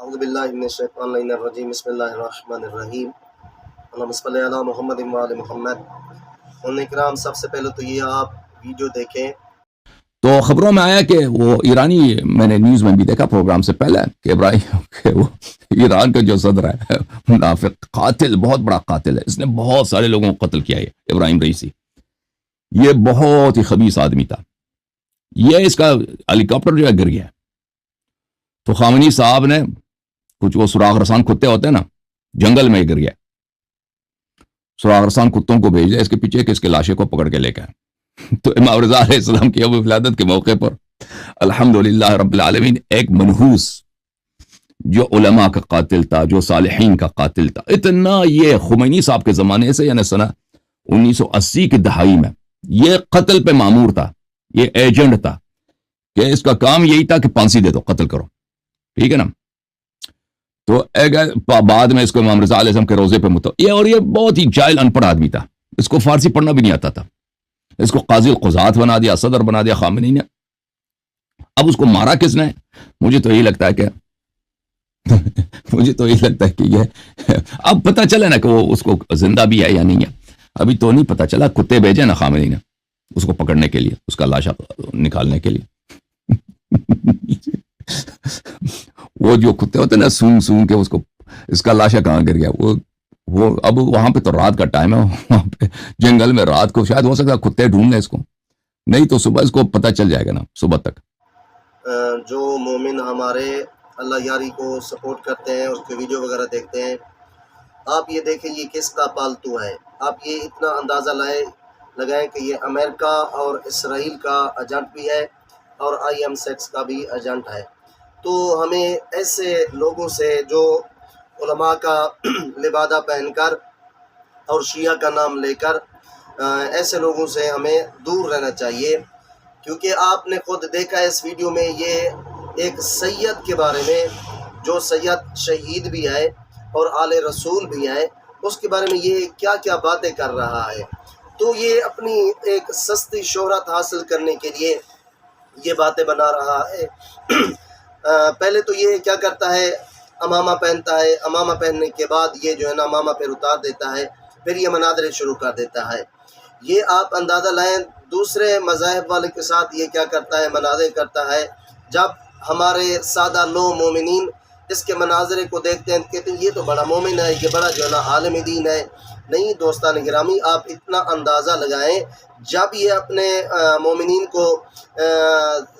اعوذ باللہ من الشیطان الرجیم بسم اللہ الرحمن الرحیم اللہم صلی علی محمد و آل محمد۔ ان کرام سب سے پہلے تو یہ آپ ویڈیو دیکھیں۔ تو خبروں میں آیا کہ وہ ایرانی، میں نے نیوز میں بھی دیکھا پروگرام سے پہلے کہ ابراہیم کہ وہ ایران کا جو صدر ہے منافق قاتل، بہت بڑا قاتل ہے، اس نے بہت سارے لوگوں کو قتل کیا ہے، ابراہیم رئیسی۔ یہ بہت ہی خبیث آدمی تھا۔ یہ اس کا ہیلی کاپٹر جو ہے گر گیا، تو خامنی صاحب نے کچھ وہ سراغ رسان کتے ہوتے ہیں نا، جنگل میں گر گیا، سراغ رسان کتوں کو بھیج دیا اس کے پیچھے کہ اس کے لاشے کو پکڑ کے لے گئے۔ تو امام رضا علیہ السلام کی ابو ولادت کے موقع پر الحمدللہ رب العالمین ایک منحوس جو علماء کا قاتل تھا، جو صالحین کا قاتل تھا، اتنا یہ خمینی صاحب کے زمانے سے یعنی سنہ 1980 کی دہائی میں یہ قتل پہ معمور تھا، یہ ایجنٹ تھا کہ اس کا کام یہی تھا کہ پھانسی دے دو، قتل کرو، ٹھیک ہے نا۔ تو بعد میں اس کو امام رضا علیہ السلام کے روزے پہ یہ بہت ہی جاہل ان پڑھ آدمی تھا، اس کو فارسی پڑھنا بھی نہیں آتا تھا، اس کو قاضی القضات بنا دیا، صدر بنا دیا خامنی نے۔ اب اس کو مارا کس نے؟ مجھے تو یہی لگتا ہے کہ یہ اب پتہ چلے نا کہ وہ اس کو زندہ بھی ہے یا نہیں ہے، ابھی تو نہیں پتہ چلا۔ کتے بھیجے نا خامنی نے اس کو پکڑنے کے لیے، اس کا لاشا نکالنے کے لیے۔ وہ جو کتے ہوتے ہیں نا سون کے اس کا لاشا کہاں گر گیا، وہ اب وہاں پہ تو رات کا ٹائم ہے، وہاں پہ جنگل میں رات کو شاید ہو سکتا ہے کتے ڈھونڈ لیں اس کو، نہیں تو صبح اس کو پتہ چل جائے گا نا، صبح تک۔ جو مومن ہمارے اللہ یاری کو سپورٹ کرتے ہیں، اس کے ویڈیو وغیرہ دیکھتے ہیں، آپ یہ دیکھیں یہ کس کا پالتو ہے۔ آپ یہ اتنا اندازہ لگائیں کہ یہ امریکہ اور اسرائیل کا ایجنٹ بھی ہے اور IM6 کا بھی ایجنٹ ہے۔ تو ہمیں ایسے لوگوں سے جو علماء کا لبادہ پہن کر اور شیعہ کا نام لے کر ایسے لوگوں سے ہمیں دور رہنا چاہیے، کیونکہ آپ نے خود دیکھا اس ویڈیو میں یہ ایک سید کے بارے میں، جو سید شہید بھی ہے اور آل رسول بھی ہے، اس کے بارے میں یہ کیا کیا باتیں کر رہا ہے۔ تو یہ اپنی ایک سستی شہرت حاصل کرنے کے لیے یہ باتیں بنا رہا ہے۔ پہلے تو یہ کیا کرتا ہے، امامہ پہنتا ہے، امامہ پہننے کے بعد یہ جو ہے نا امامہ پھر اتار دیتا ہے، پھر یہ مناظرے شروع کر دیتا ہے۔ یہ آپ اندازہ لائیں دوسرے مذاہب والے کے ساتھ یہ کیا کرتا ہے، مناظرے کرتا ہے۔ جب ہمارے سادہ لو مومنین اس کے مناظرے کو دیکھتے ہیں کہتے ہیں یہ تو بڑا مومن ہے، یہ بڑا جو ہے نا عالم دین ہے۔ نہیں دوستان گرامی، آپ اتنا اندازہ لگائیں، جب یہ اپنے مومنین کو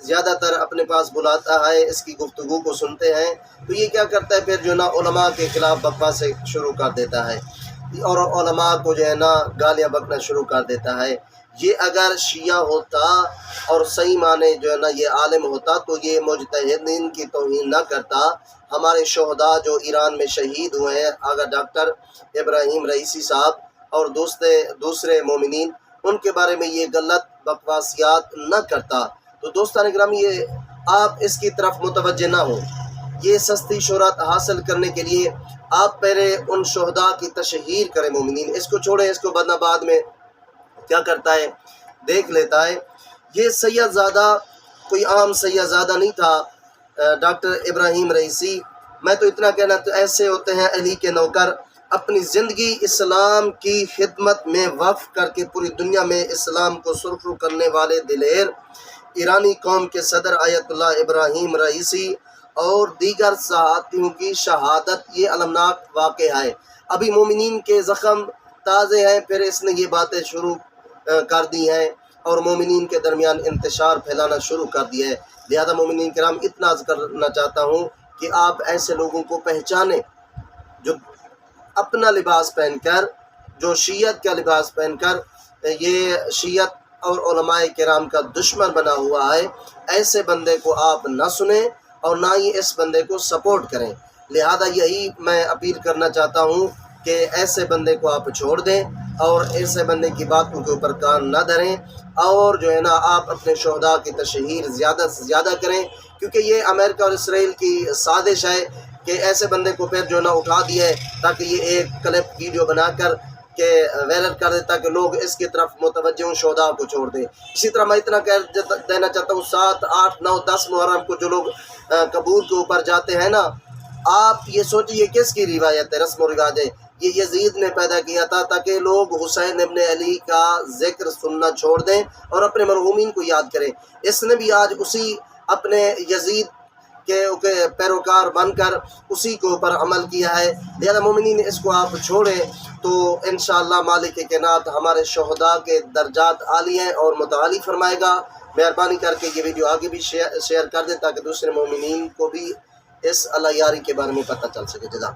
زیادہ تر اپنے پاس بلاتا ہے، اس کی گفتگو کو سنتے ہیں، تو یہ کیا کرتا ہے پھر جو ہے نا علماء کے خلاف بکواس شروع کر دیتا ہے اور علماء کو جو ہے نا گالیاں بکنا شروع کر دیتا ہے۔ یہ اگر شیعہ ہوتا اور صحیح معنی جو ہے نا یہ عالم ہوتا تو یہ مجتہدین کی توہین نہ کرتا۔ ہمارے شہداء جو ایران میں شہید ہوئے ہیں، اگر ڈاکٹر ابراہیم رئیسی صاحب اور دوسرے مومنین، ان کے بارے میں یہ غلط بکواسیات نہ کرتا۔ تو دوستان گرامی، یہ آپ اس کی طرف متوجہ نہ ہو۔ یہ سستی شہرت حاصل کرنے کے لیے آپ پہلے ان شہداء کی تشہیر کریں مومنین، اس کو چھوڑیں، اس کو بدنہ بعد میں کیا کرتا ہے دیکھ لیتا ہے۔ یہ سید زادہ کوئی عام سید زادہ نہیں تھا، ڈاکٹر ابراہیم رئیسی۔ میں تو اتنا کہنا، تو ایسے ہوتے ہیں علی کے نوکر، اپنی زندگی اسلام کی خدمت میں وقف کر کے پوری دنیا میں اسلام کو سرخرو کرنے والے دلیر ایرانی قوم کے صدر آیت اللہ ابراہیم رئیسی اور دیگر ساتھیوں کی شہادت یہ المناک واقعہ ہے۔ ابھی مومنین کے زخم تازے ہیں، پھر اس نے یہ باتیں شروع کر دی ہیں اور مومنین کے درمیان انتشار پھیلانا شروع کر دیا ہے۔ لہذا مومنین کرام، اتنا عرض کرنا چاہتا ہوں کہ آپ ایسے لوگوں کو پہچانیں جو اپنا لباس پہن کر، جو شیعت کا لباس پہن کر یہ شیعت اور علماء کرام کا دشمن بنا ہوا ہے۔ ایسے بندے کو آپ نہ سنیں اور نہ ہی اس بندے کو سپورٹ کریں۔ لہذا یہی میں اپیل کرنا چاہتا ہوں کہ ایسے بندے کو آپ چھوڑ دیں اور ایسے بندے کی باتوں کے اوپر کان نہ دھریں، اور جو ہے نا آپ اپنے شہداء کی تشہیر زیادہ سے زیادہ کریں، کیونکہ یہ امریکہ اور اسرائیل کی سازش ہے کہ ایسے بندے کو پھر جو ہے نا اٹھا دیا ہے تاکہ یہ ایک کلپ ویڈیو بنا کر کہ ویرل کر دیتا کہ لوگ اس کی طرف متوجہ ہوں، شہداء کو چھوڑ دیں۔ اسی طرح میں اتنا کہہ دینا چاہتا ہوں، 7، 8، 9، 10 محرم کو جو لوگ قبور کے اوپر جاتے ہیں نا، آپ یہ سوچیے کس کی روایت ہے، رسم و رواج ہے؟ یہ یزید نے پیدا کیا تھا تاکہ لوگ حسین ابن علی کا ذکر سننا چھوڑ دیں اور اپنے مرحومین کو یاد کریں۔ اس نے بھی آج اسی اپنے یزید کے پیروکار بن کر اسی کے اوپر عمل کیا ہے۔ لہذا مومنین اس کو آپ چھوڑیں تو انشاءاللہ مالک کائنات ہمارے شہداء کے درجات عالی ہیں اور متعالی فرمائے گا۔ مہربانی کر کے یہ ویڈیو آگے بھی شیئر کر دیں تاکہ دوسرے مومنین کو بھی اس اللہ یاری کے بارے میں پتہ چل سکے۔ جزاک